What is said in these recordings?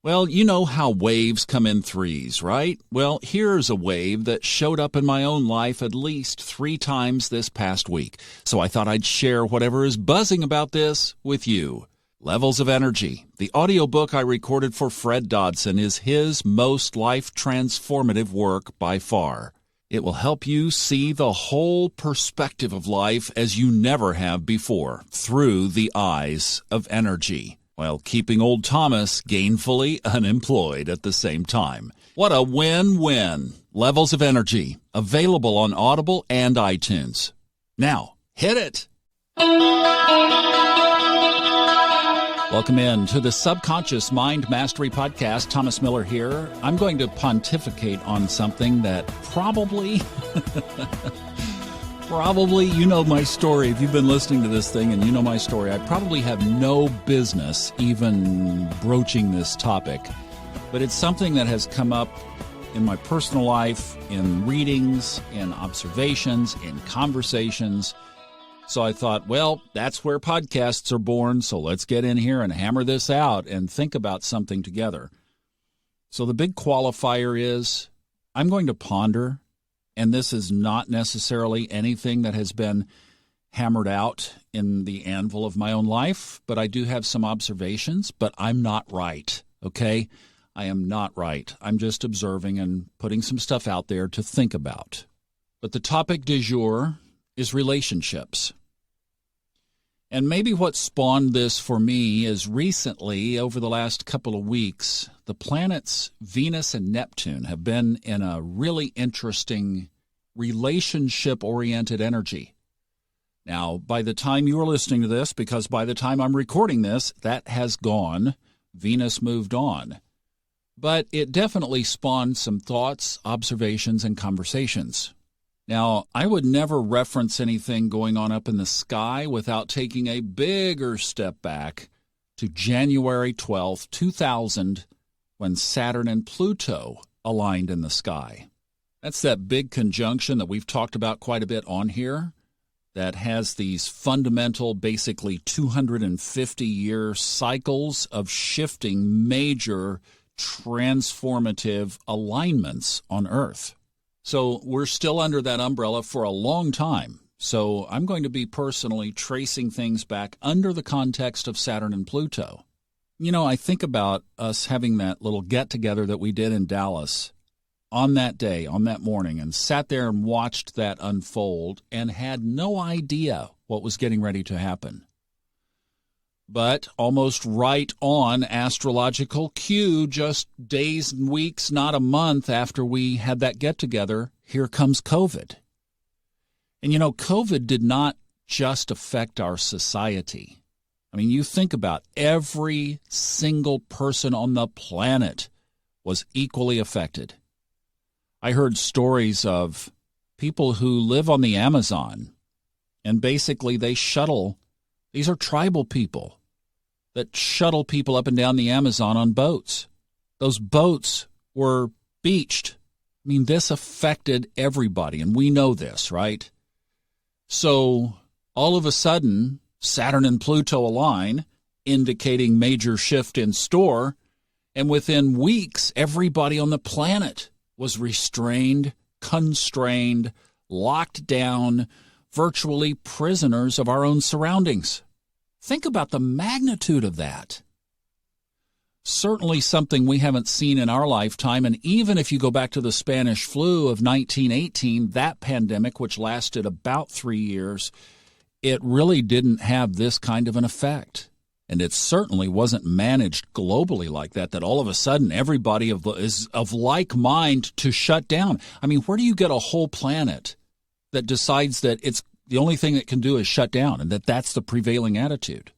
Well, you know how waves come in threes, right? Well, here's a wave that showed up in my own life at least 3 times this past week. So I thought I'd share whatever is buzzing about this with you. Levels of Energy. The audiobook I recorded for Fred Dodson is his most life-transformative work by far. It will help you see the whole perspective of life as you never have before, through the eyes of energy, while keeping old Thomas gainfully unemployed at the same time. What a win-win. Levels of Energy, available on Audible and iTunes. Now, hit it! Welcome in to the Subconscious Mind Mastery Podcast. Thomas Miller here. I'm going to pontificate on something that probably you know my story. If you've been listening to this thing and you know my story, I probably have no business even broaching this topic. But it's something that has come up in my personal life, in readings, in observations, in conversations. So I thought, well, that's where podcasts are born, so let's get in here and hammer this out and think about something together. So the big qualifier is I'm going to ponder, and this is not necessarily anything that has been hammered out in the anvil of my own life, but I do have some observations, but I'm not right, okay? I am not right. I'm just observing and putting some stuff out there to think about. But the topic du jour is relationships. And maybe what spawned this for me is recently, over the last couple of weeks, the planets Venus and Neptune have been in a really interesting relationship-oriented energy. Now, by the time you are listening to this, because by the time I'm recording this, that has gone. Venus moved on. But it definitely spawned some thoughts, observations, and conversations. Now, I would never reference anything going on up in the sky without taking a bigger step back to January 12th, 2000, when Saturn and Pluto aligned in the sky. That's that big conjunction that we've talked about quite a bit on here that has these fundamental, basically 250-year cycles of shifting major transformative alignments on Earth. So we're still under that umbrella for a long time. So I'm going to be personally tracing things back under the context of Saturn and Pluto. You know, I think about us having that little get-together that we did in Dallas on that day, on that morning, and sat there and watched that unfold and had no idea what was getting ready to happen. But almost right on astrological cue, just days and weeks, not a month after we had that get-together, here comes COVID. And, you know, COVID did not just affect our society. I mean, you think about every single person on the planet was equally affected. I heard stories of people who live on the Amazon, and basically they shuttle. These are tribal people that shuttle people up and down the Amazon on boats. Those boats were beached. I mean, this affected everybody, and we know this, right? So all of a sudden, Saturn and Pluto align, indicating major shift in store, and within weeks, everybody on the planet was restrained, constrained, locked down, virtually prisoners of our own surroundings. Think about the magnitude of that. Certainly something we haven't seen in our lifetime, and even if you go back to the Spanish flu of 1918, that pandemic, which lasted about 3 years, it really didn't have this kind of an effect. And it certainly wasn't managed globally like that all of a sudden everybody is of like mind to shut down. I mean, where do you get a whole planet that decides that it's the only thing it can do is shut down, and that's the prevailing attitude?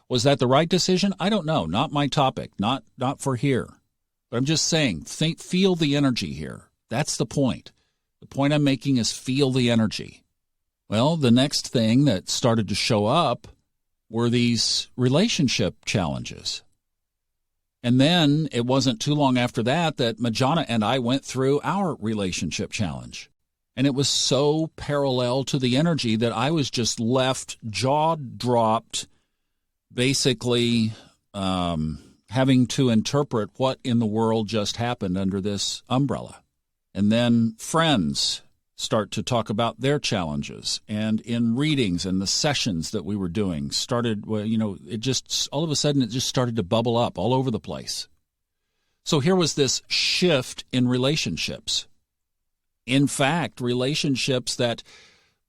Was that the right decision? I don't know. Not my topic. Not for here. But I'm just saying, feel the energy here. That's the point. The point I'm making is feel the energy. Well, the next thing that started to show up were these relationship challenges. And then it wasn't too long after that Majana and I went through our relationship challenge. And it was so parallel to the energy that I was just left jaw dropped, basically, having to interpret what in the world just happened under this umbrella. And then friends start to talk about their challenges. And in readings and the sessions that we were doing started, it just, all of a sudden, it just started to bubble up all over the place. So here was this shift in relationships. In fact, relationships that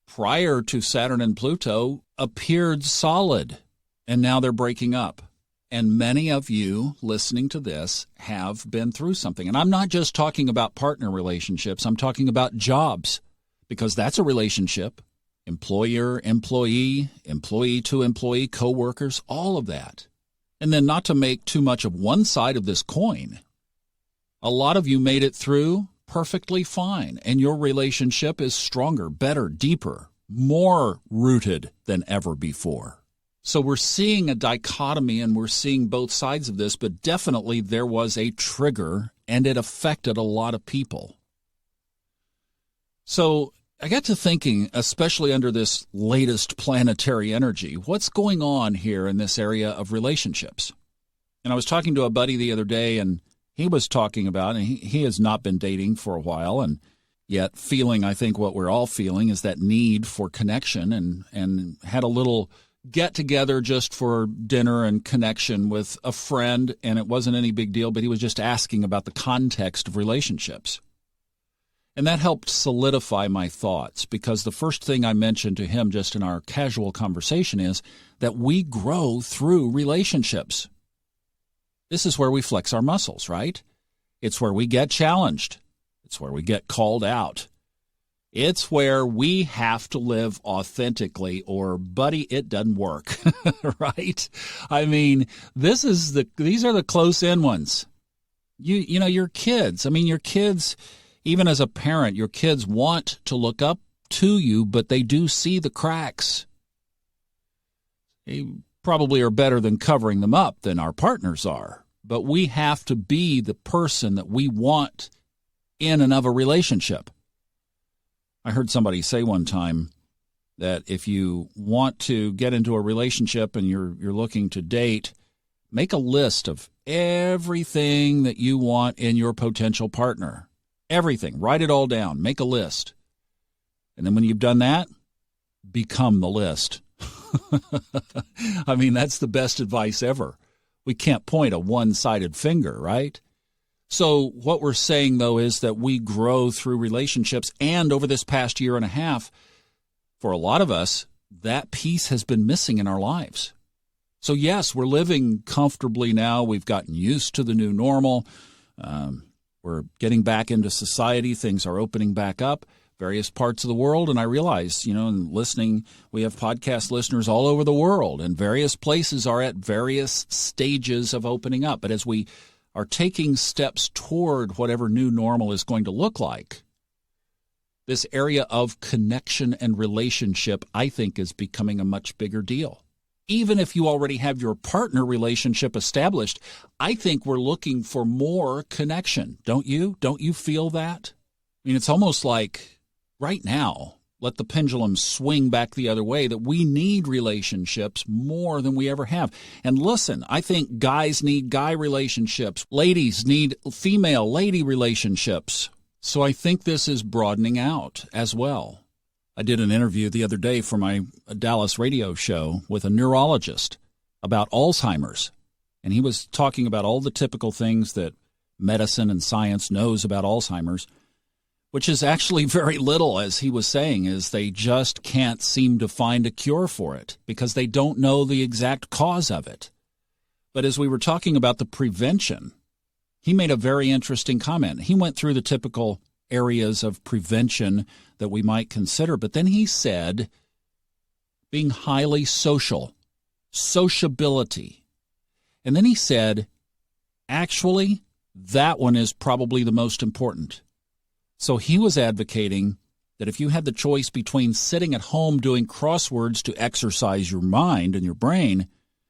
prior to Saturn and Pluto appeared solid, and now they're breaking up. And many of you listening to this have been through something. And I'm not just talking about partner relationships. I'm talking about jobs, because that's a relationship. Employer, employee, employee to employee, coworkers, all of that. And then not to make too much of one side of this coin, a lot of you made it through perfectly fine, and your relationship is stronger, better, deeper, more rooted than ever before. So we're seeing a dichotomy, and we're seeing both sides of this, but definitely there was a trigger, and it affected a lot of people. So I got to thinking, especially under this latest planetary energy, what's going on here in this area of relationships? And I was talking to a buddy the other day, and he was talking about, and he has not been dating for a while, and yet feeling, I think what we're all feeling is that need for connection, and had a little get-together just for dinner and connection with a friend, and it wasn't any big deal, but he was just asking about the context of relationships. And that helped solidify my thoughts, because the first thing I mentioned to him just in our casual conversation is that we grow through relationships. This is where we flex our muscles, right? It's where we get challenged. It's where we get called out. It's where we have to live authentically, or, buddy, it doesn't work, right? I mean, these are the close-in ones. Your kids. I mean, your kids, even as a parent, your kids want to look up to you, but they do see the cracks. They probably are better than covering them up than our partners are, but we have to be the person that we want in and of a relationship. I heard somebody say one time that if you want to get into a relationship and you're looking to date, make a list of everything that you want in your potential partner. Everything. Write it all down. Make a list. And then when you've done that, become the list. I mean, that's the best advice ever. We can't point a one-sided finger, right? So what we're saying, though, is that we grow through relationships, and over this past year and a half, for a lot of us, that piece has been missing in our lives. So, yes, we're living comfortably now. We've gotten used to the new normal. We're getting back into society. Things are opening back up, various parts of the world. And I realize, in listening, we have podcast listeners all over the world, and various places are at various stages of opening up. But as we are taking steps toward whatever new normal is going to look like, this area of connection and relationship, I think, is becoming a much bigger deal. Even if you already have your partner relationship established, I think we're looking for more connection. Don't you? Don't you feel that? I mean, it's almost like right now, let the pendulum swing back the other way, that we need relationships more than we ever have. And listen, I think guys need guy relationships. Ladies need female lady relationships. So I think this is broadening out as well. I did an interview the other day for my Dallas radio show with a neurologist about Alzheimer's. And he was talking about all the typical things that medicine and science knows about Alzheimer's, which is actually very little, as he was saying, is they just can't seem to find a cure for it because they don't know the exact cause of it. But as we were talking about the prevention, he made a very interesting comment. He went through the typical areas of prevention that we might consider, but then he said being highly social, sociability. And then he said, actually, that one is probably the most important. So he was advocating that if you had the choice between sitting at home doing crosswords to exercise your mind and your brain,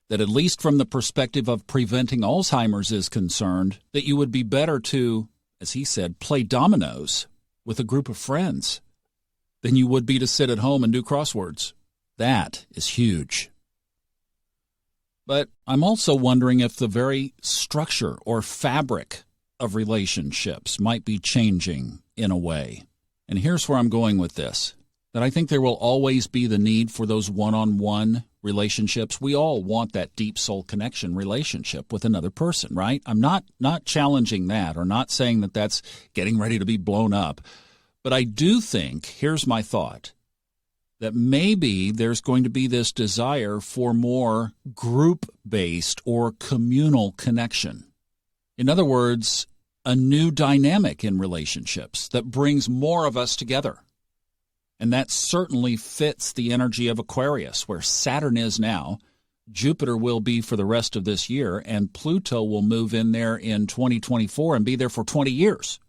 that at least from the perspective of preventing Alzheimer's is concerned, that you would be better to, as he said, play dominoes with a group of friends than you would be to sit at home and do crosswords. That is huge. But I'm also wondering if the very structure or fabric of relationships might be changing in a way. And here's where I'm going with this, that I think there will always be the need for those one-on-one relationships. We all want that deep soul connection relationship with another person, right? I'm not challenging that or not saying that that's getting ready to be blown up. But I do think, here's my thought, that maybe there's going to be this desire for more group-based or communal connection. In other words, a new dynamic in relationships that brings more of us together. And that certainly fits the energy of Aquarius, where Saturn is now, Jupiter will be for the rest of this year, and Pluto will move in there in 2024 and be there for 20 years.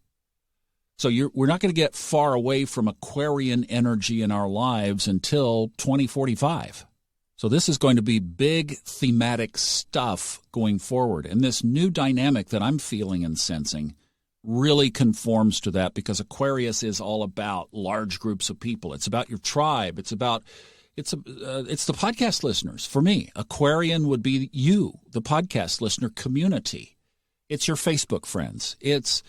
So we're not going to get far away from Aquarian energy in our lives until 2045. So this is going to be big thematic stuff going forward. And this new dynamic that I'm feeling and sensing really conforms to that, because Aquarius is all about large groups of people. It's about your tribe. It's the podcast listeners. For me, Aquarian would be you, the podcast listener community. It's your Facebook friends. It's,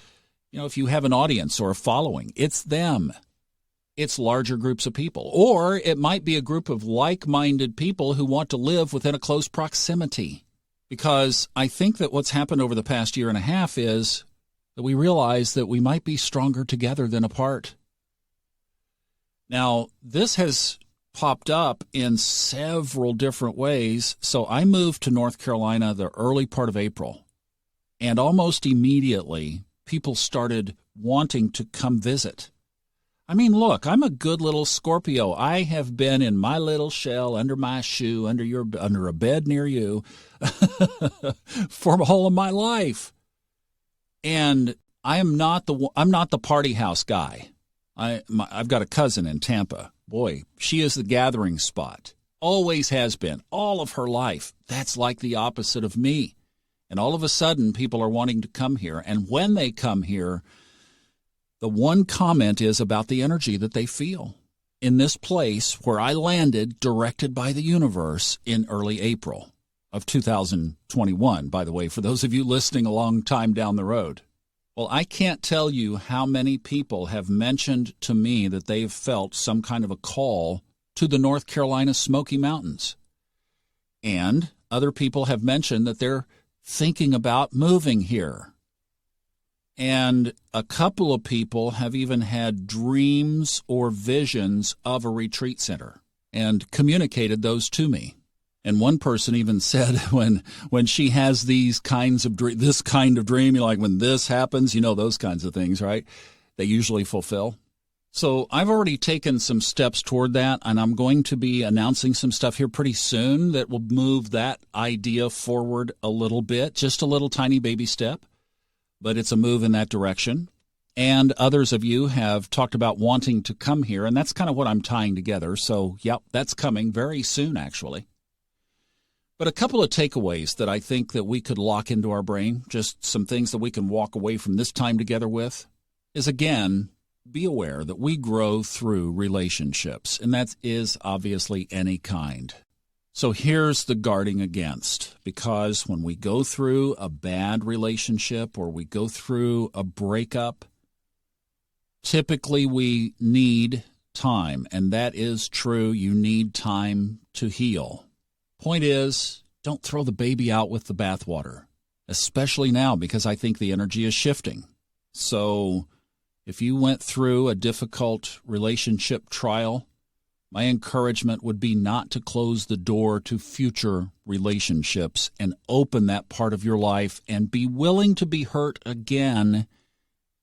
if you have an audience or a following, it's them. It's larger groups of people. Or it might be a group of like-minded people who want to live within a close proximity. Because I think that what's happened over the past year and a half is that we realize that we might be stronger together than apart. Now, this has popped up in several different ways. So I moved to North Carolina the early part of April, and almost immediately people started wanting to come visit. I mean, look, I'm a good little Scorpio. I have been in my little shell, under my shoe, under a bed near you for the whole of my life. And I'm not the party house guy. I've got a cousin in Tampa. Boy, she is the gathering spot. Always has been, all of her life. That's like the opposite of me. And all of a sudden, people are wanting to come here. And when they come here, the one comment is about the energy that they feel in this place where I landed, directed by the universe, in early April of 2021, by the way, for those of you listening a long time down the road. Well, I can't tell you how many people have mentioned to me that they've felt some kind of a call to the North Carolina Smoky Mountains. And other people have mentioned that they're thinking about moving here. And a couple of people have even had dreams or visions of a retreat center and communicated those to me. And one person even said when she has this kind of dream, like when this happens, those kinds of things, right? They usually fulfill. So I've already taken some steps toward that, and I'm going to be announcing some stuff here pretty soon that will move that idea forward a little bit, just a little tiny baby step. But it's a move in that direction. And others of you have talked about wanting to come here, and that's kind of what I'm tying together. So, yep, that's coming very soon, actually. But a couple of takeaways that I think that we could lock into our brain, just some things that we can walk away from this time together with, is, again, be aware that we grow through relationships, and that is obviously any kind. So here's the guarding against, because when we go through a bad relationship or we go through a breakup, typically we need time, and that is true. You need time to heal. Point is, don't throw the baby out with the bathwater, especially now, because I think the energy is shifting. So if you went through a difficult relationship trial, my encouragement would be not to close the door to future relationships and open that part of your life and be willing to be hurt again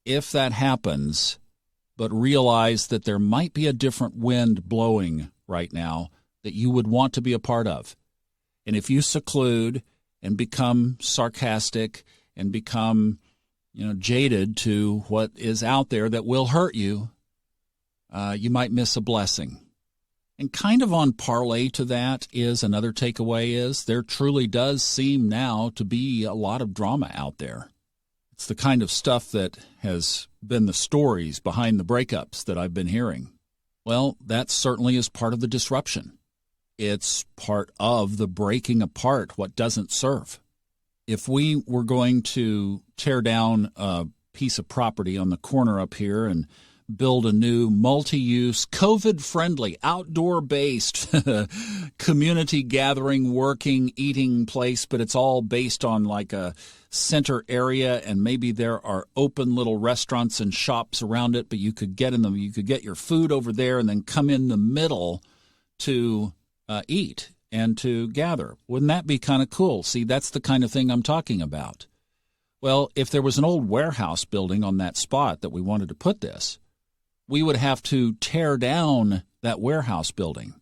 if that happens, but realize that there might be a different wind blowing right now that you would want to be a part of. And if you seclude and become sarcastic and become, jaded to what is out there that will hurt you, you might miss a blessing. And kind of on parlay to that is another takeaway is there truly does seem now to be a lot of drama out there. It's the kind of stuff that has been the stories behind the breakups that I've been hearing. Well, that certainly is part of the disruption. It's part of the breaking apart what doesn't serve. If we were going to tear down a piece of property on the corner up here and build a new multi-use, COVID-friendly, outdoor-based community gathering, working, eating place, but it's all based on like a center area, and maybe there are open little restaurants and shops around it, but you could get in them. You could get your food over there and then come in the middle to eat and to gather. Wouldn't that be kind of cool? See, that's the kind of thing I'm talking about. Well, if there was an old warehouse building on that spot that we wanted to put this, we would have to tear down that warehouse building.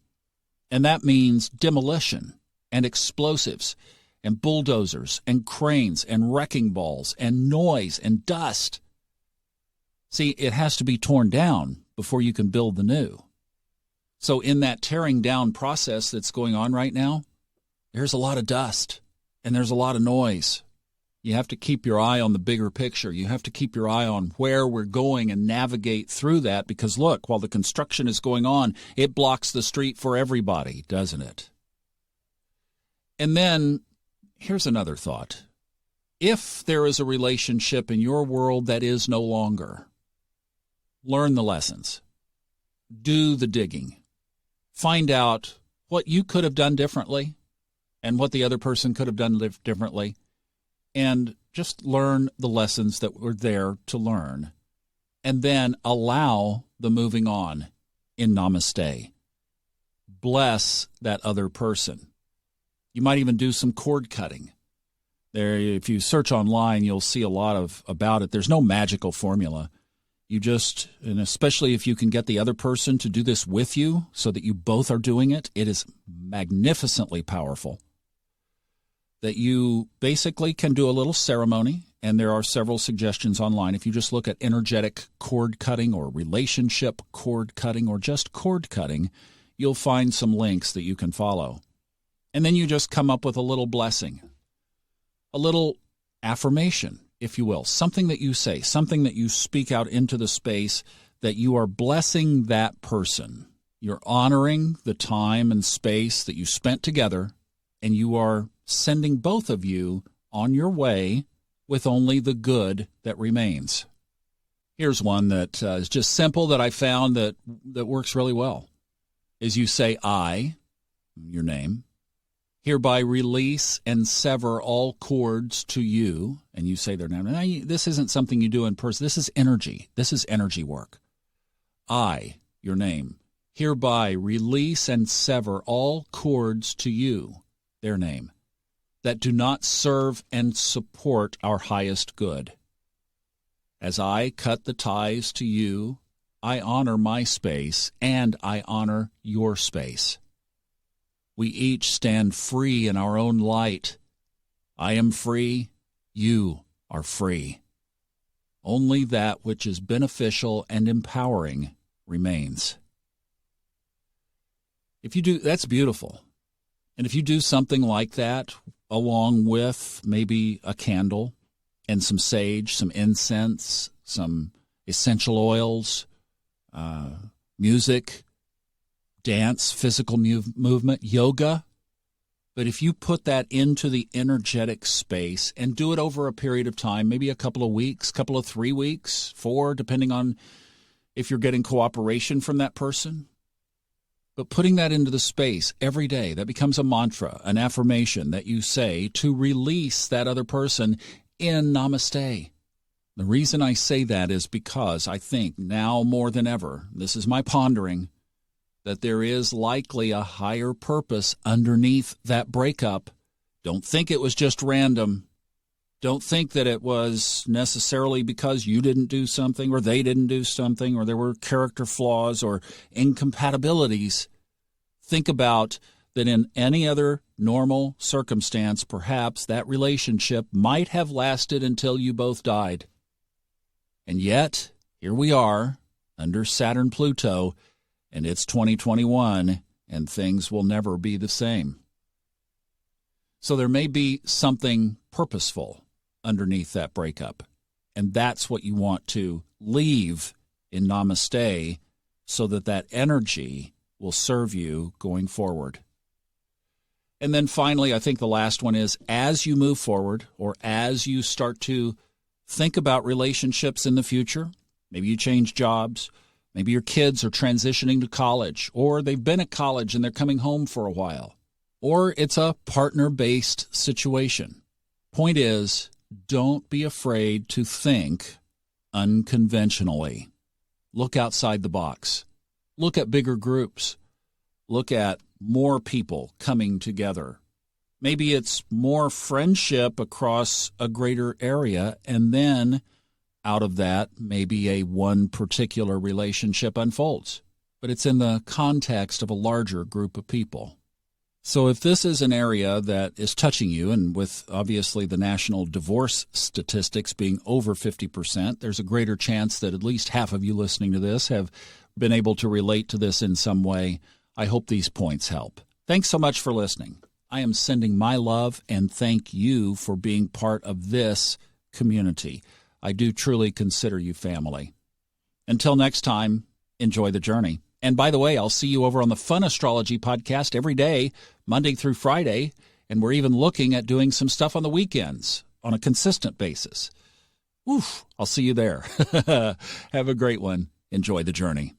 And that means demolition and explosives and bulldozers and cranes and wrecking balls and noise and dust. See, it has to be torn down before you can build the new. So in that tearing down process that's going on right now, there's a lot of dust and there's a lot of noise. You have to keep your eye on the bigger picture. You have to keep your eye on where we're going and navigate through that, because look, while the construction is going on, it blocks the street for everybody, doesn't it? And then here's another thought. If there is a relationship in your world that is no longer, learn the lessons. Do the digging. Find out what you could have done differently and what the other person could have done differently, and just learn the lessons that were there to learn, and then allow the moving on in namaste. Bless that other person. You might even do some cord cutting. There, if you search online, you'll see a lot about it. There's no magical formula. You just, and especially if you can get the other person to do this with you so that you both are doing it, it is magnificently powerful. That you basically can do a little ceremony, and there are several suggestions online. If you just look at energetic cord cutting or relationship cord cutting or just cord cutting, you'll find some links that you can follow. And then you just come up with a little blessing, a little affirmation, if you will, something that you say, something that you speak out into the space, that you are blessing that person. You're honoring the time and space that you spent together, and you are sending both of you on your way with only the good that remains. Here's one that is just simple that I found that works really well. Is you say, I, your name, hereby release and sever all cords to you, and you say their name. Now, this isn't something you do in person. This is energy. This is energy work. I, your name, hereby release and sever all cords to you, their name, that do not serve and support our highest good. As I cut the ties to you, I honor my space and I honor your space. We each stand free in our own light. I am free, you are free. Only that which is beneficial and empowering remains. If you do, that's beautiful. And if you do something like that, along with maybe a candle and some sage, some incense, some essential oils, music, dance, physical movement, yoga. But if you put that into the energetic space and do it over a period of time, maybe a couple of weeks, couple of 3 weeks, 4, depending on if you're getting cooperation from that person. But putting that into the space every day, that becomes a mantra, an affirmation that you say to release that other person in namaste. The reason I say that is because I think now more than ever, this is my pondering, that there is likely a higher purpose underneath that breakup. Don't think it was just random. Don't think that it was necessarily because you didn't do something or they didn't do something or there were character flaws or incompatibilities. Think about that in any other normal circumstance, perhaps that relationship might have lasted until you both died. And yet, here we are under Saturn Pluto, and it's 2021, and things will never be the same. So there may be something purposeful underneath that breakup, and that's what you want to leave in namaste so that that energy will serve you going forward. And then finally, I think the last one is as you move forward or as you start to think about relationships in the future, maybe you change jobs, maybe your kids are transitioning to college, or they've been at college and they're coming home for a while, or it's a partner-based situation. Point is, don't be afraid to think unconventionally. Look outside the box. Look at bigger groups. Look at more people coming together. Maybe it's more friendship across a greater area, and then out of that, maybe a one particular relationship unfolds. But it's in the context of a larger group of people. So if this is an area that is touching you, and with obviously the national divorce statistics being over 50%, there's a greater chance that at least half of you listening to this have been able to relate to this in some way. I hope these points help. Thanks so much for listening. I am sending my love and thank you for being part of this community. I do truly consider you family. Until next time, enjoy the journey. And by the way, I'll see you over on the Fun Astrology podcast every day, Monday through Friday, and we're even looking at doing some stuff on the weekends on a consistent basis. Oof, I'll see you there. Have a great one. Enjoy the journey.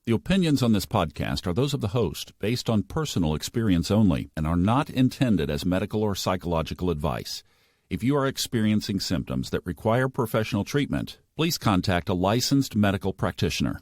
The opinions on this podcast are those of the host, based on personal experience only, and are not intended as medical or psychological advice. If you are experiencing symptoms that require professional treatment, please contact a licensed medical practitioner.